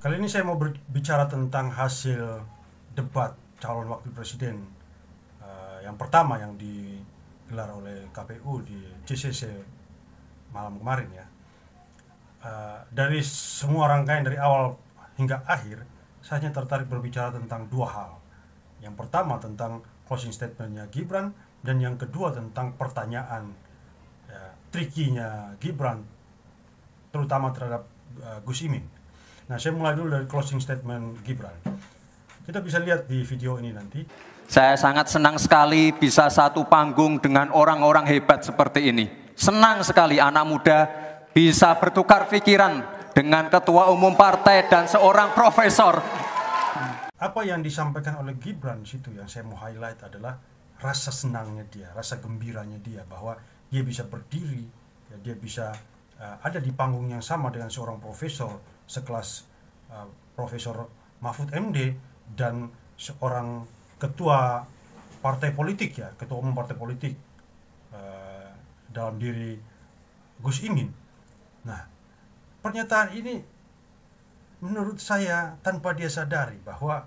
Kali ini saya mau berbicara tentang hasil debat calon wakil presiden yang pertama yang digelar oleh KPU di JCC malam kemarin ya. Dari semua rangkaian dari awal hingga akhir, saya hanya tertarik berbicara tentang dua hal. Yang pertama tentang closing statementnya Gibran, dan yang kedua tentang pertanyaan trikinya Gibran, terutama terhadap Gus Imin. Nah, saya mulai dulu dari closing statement Gibran. Kita bisa lihat di video ini nanti. Saya sangat senang sekali bisa satu panggung dengan orang-orang hebat seperti ini. Senang sekali anak muda bisa bertukar pikiran dengan ketua umum partai dan seorang profesor. Apa yang disampaikan oleh Gibran di situ yang saya mau highlight adalah rasa senangnya dia, rasa gembiranya dia bahwa dia bisa berdiri, ya, dia bisa ada di panggung yang sama dengan seorang profesor sekelas Profesor Mahfud MD dan seorang ketua partai politik ya, ketua umum partai politik dalam diri Gus Imin. Nah, pernyataan ini menurut saya tanpa dia sadari bahwa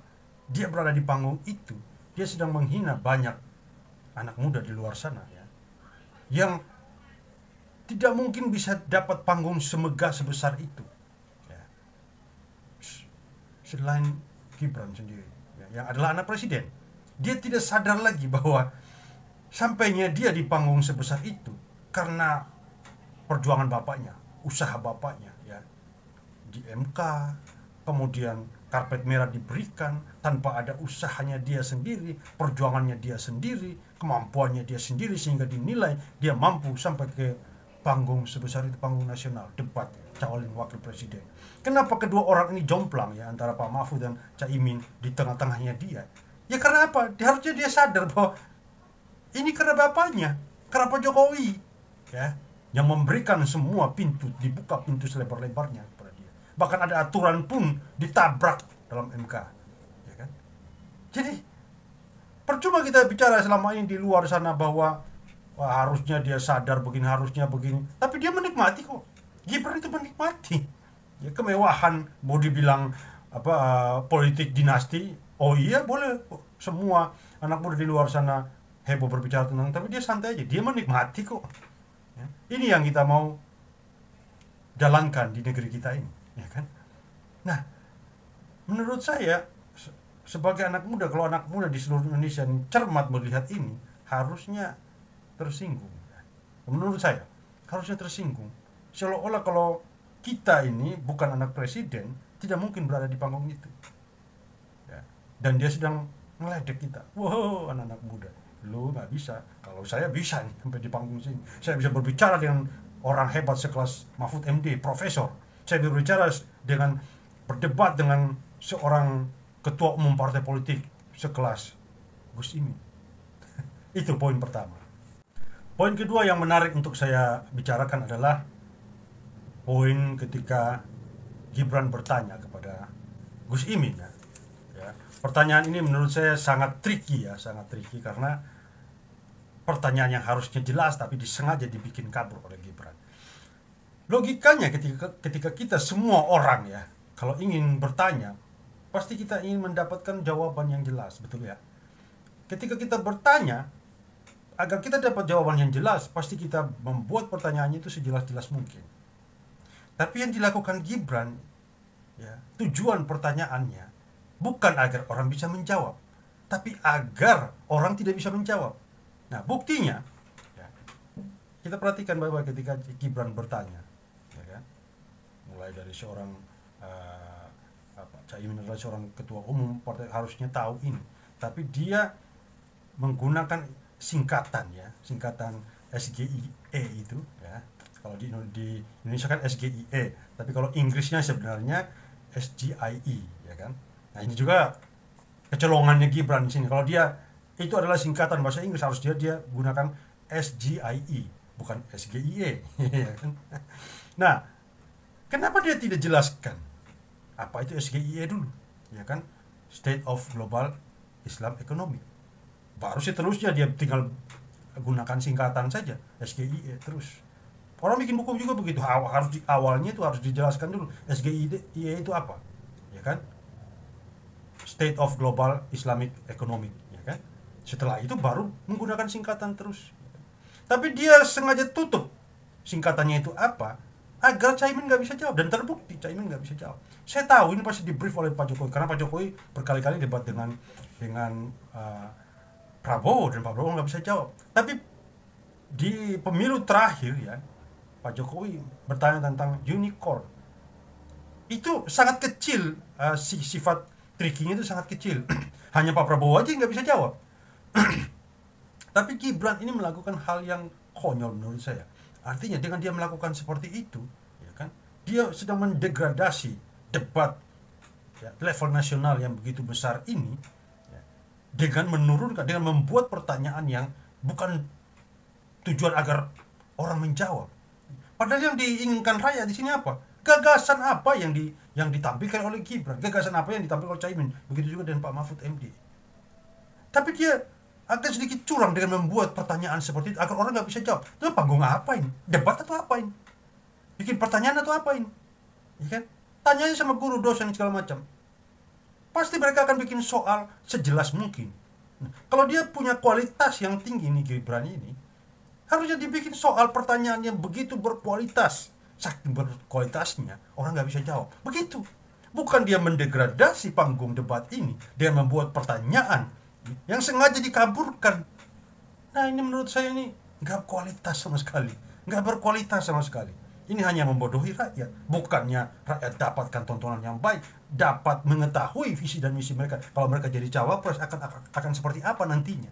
dia berada di panggung itu, dia sedang menghina banyak anak muda di luar sana ya, yang tidak mungkin bisa dapat panggung semegah sebesar itu ya, selain Gibran sendiri ya, yang adalah anak presiden. Dia tidak sadar lagi bahwa sampainya dia di panggung sebesar itu karena perjuangan bapaknya, usaha bapaknya ya, di MK, kemudian karpet merah diberikan tanpa ada usahanya dia sendiri, perjuangannya dia sendiri, kemampuannya dia sendiri, sehingga dinilai dia mampu sampai ke panggung sebesar itu, panggung nasional, debat calon wakil presiden. Kenapa kedua orang ini jomplang ya, antara Pak Mahfud dan Caimin di tengah-tengahnya dia? Ya karena apa? Harusnya dia sadar bahwa ini karena bapaknya, karena Pak Jokowi ya, yang memberikan semua pintu, dibuka pintu selebar-lebarnya kepada dia. Bahkan ada aturan pun ditabrak dalam MK ya kan? Jadi percuma kita bicara selama ini di luar sana bahwa wah, harusnya dia sadar begini, harusnya begini, tapi dia menikmati kok. Gibran itu menikmati ya, kemewahan, mau dibilang apa, politik dinasti, oh iya boleh, semua anak muda di luar sana heboh berbicara tentang, tapi dia santai aja, dia menikmati kok ya. Ini yang kita mau jalankan di negeri kita ini ya kan. Nah, menurut saya sebagai anak muda, kalau anak muda di seluruh Indonesia cermat melihat ini, harusnya tersinggung. Menurut saya harusnya tersinggung, seolah-olah kalau kita ini bukan anak presiden, tidak mungkin berada di panggung itu ya. Dan dia sedang ngeledek kita, wow, anak-anak muda, lu nggak bisa, kalau saya bisa nih sampai di panggung sini, saya bisa berbicara dengan orang hebat sekelas Mahfud MD, profesor, saya berbicara dengan, berdebat dengan seorang ketua umum partai politik sekelas Gus Imin. Itu poin pertama. Poin kedua yang menarik untuk saya bicarakan adalah poin ketika Gibran bertanya kepada Gus Imin ya. Pertanyaan ini menurut saya sangat tricky ya, sangat tricky karena pertanyaan yang harusnya jelas tapi disengaja dibikin kabur oleh Gibran. Logikanya ketika kita semua orang ya, kalau ingin bertanya, pasti kita ingin mendapatkan jawaban yang jelas, betul ya? Ketika kita bertanya, agar kita dapat jawaban yang jelas, pasti kita membuat pertanyaannya itu sejelas-jelas mungkin. Tapi yang dilakukan Gibran, ya, tujuan pertanyaannya bukan agar orang bisa menjawab, tapi agar orang tidak bisa menjawab. Nah, buktinya, ya, kita perhatikan bahwa ketika Gibran bertanya, ya kan, mulai dari seorang Caimin adalah seorang ketua umum partai, harusnya tahu ini, tapi dia menggunakan singkatan ya, singkatan SGIE itu ya. Kalau di Indonesia kan SGIE, tapi kalau Inggrisnya sebenarnya SGIE ya kan. Nah, ini juga kecolongannya Gibran di sini. Kalau dia itu adalah singkatan bahasa Inggris, harus dia gunakan SGIE bukan SGIE ya kan. Nah, kenapa dia tidak jelaskan apa itu SGIE dulu ya kan? State of Global Islam Economy. Baru seterusnya dia tinggal gunakan singkatan saja SGIE terus. Orang bikin buku juga begitu, harus awalnya itu harus dijelaskan dulu SGIE itu apa ya kan? State of Global Islamic Economic, ya kan? Setelah itu baru menggunakan singkatan terus. Tapi dia sengaja tutup singkatannya itu apa, agar Caimin nggak bisa jawab, dan terbukti Caimin nggak bisa jawab. Saya tahu ini pasti di brief oleh Pak Jokowi, karena Pak Jokowi berkali-kali debat dengan Prabowo, dan Pak Prabowo nggak bisa jawab. Tapi di pemilu terakhir ya, Pak Jokowi bertanya tentang unicorn. Itu sangat kecil, sifat trikinya itu sangat kecil. Hanya Pak Prabowo aja yang nggak bisa jawab. Tapi Gibran ini melakukan hal yang konyol menurut saya. Artinya dengan dia melakukan seperti itu, ya kan, dia sedang mendegradasi debat ya, level nasional yang begitu besar ini, ya, dengan menurunkan, dengan membuat pertanyaan yang bukan tujuan agar orang menjawab. Padahal yang diinginkan rakyat di sini apa? Gagasan apa yang ditampilkan oleh Gibran? Gagasan apa yang ditampilkan oleh Caimin? Begitu juga dengan Pak Mahfud MD. Tapi dia agak sedikit curang dengan membuat pertanyaan seperti itu agar orang nggak bisa jawab. Itu panggung apain? Debat atau apain? Bikin pertanyaan atau apain? Ya kan? Tanyanya sama guru, dosen, segala macam. Pasti mereka akan bikin soal sejelas mungkin. Nah, kalau dia punya kualitas yang tinggi nih Gibran ini, harusnya dibikin soal pertanyaan yang begitu berkualitas. Saking berkualitasnya, orang nggak bisa jawab. Begitu. Bukan dia mendegradasi panggung debat ini dengan membuat pertanyaan yang sengaja dikaburkan. Nah, ini menurut saya ini nggak kualitas sama sekali, nggak berkualitas sama sekali. Ini hanya membodohi rakyat. Bukannya rakyat dapatkan tontonan yang baik, dapat mengetahui visi dan misi mereka. Kalau mereka jadi cawapres akan seperti apa nantinya.